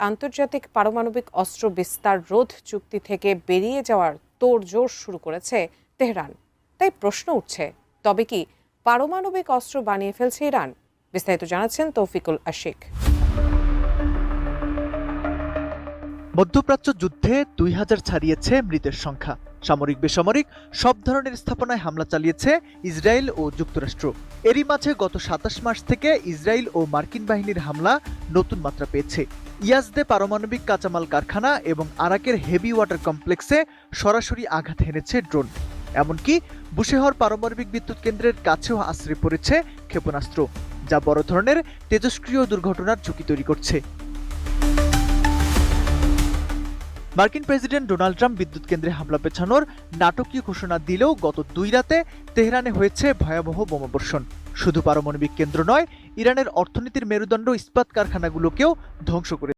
আন্তর্জাতিক পারমাণবিক অস্ত্র বিস্তার রোধ চুক্তি থেকে বেরিয়ে যাওয়ার তোড়জোড় শুরু করেছে তেহরান। তাই প্রশ্ন উঠছে, তবে কি পারমাণবিক অস্ত্র বানিয়ে ফেলছে ইরান? বিস্তারিত জানাচ্ছেন তৌফিকুল আশিক। মধ্যপ্রাচ্য যুদ্ধে 2000 ছাড়িয়েছে মৃতের সংখ্যা। সামরিক বেসামরিক সব ধরনের স্থাপনায় হামলা চালিয়েছে ইসরায়েল ও যুক্তরাষ্ট্র। এরই মাঝে গত 27 মার্চ থেকে ইসরায়েল ও মার্কিন বাহিনীর হামলা নতুন মাত্রা পেয়েছে। ইয়াজদে পারমাণবিক কাঁচামাল কারখানা এবং আরাকের হেভি ওয়াটার কমপ্লেক্সে সরাসরি আঘাত হেনেছে ড্রোন। এমনকি বুশেহর পারমাণবিক বিদ্যুৎ কেন্দ্রের কাছেও আশ্রয় পড়েছে ক্ষেপণাস্ত্র, যা বড় ধরনের তেজস্ক্রিয় দুর্ঘটনার ঝুঁকি তৈরি করছে। মার্কিন প্রেসিডেন্ট ডোনাল্ড ট্রাম্প বিদ্যুৎ কেন্দ্রে হামলা পেছানোর নাটকীয় ঘোষণা দিলেও গত 2 রাতে তেহরানে হয়েছে ভয়াবহ বোমাবর্ষণ। শুধু পারমাণবিক কেন্দ্র নয়, ইরানের অর্থনীতির মেরুদণ্ড ইস্পাত কারখানাগুলোকেও ধ্বংস করে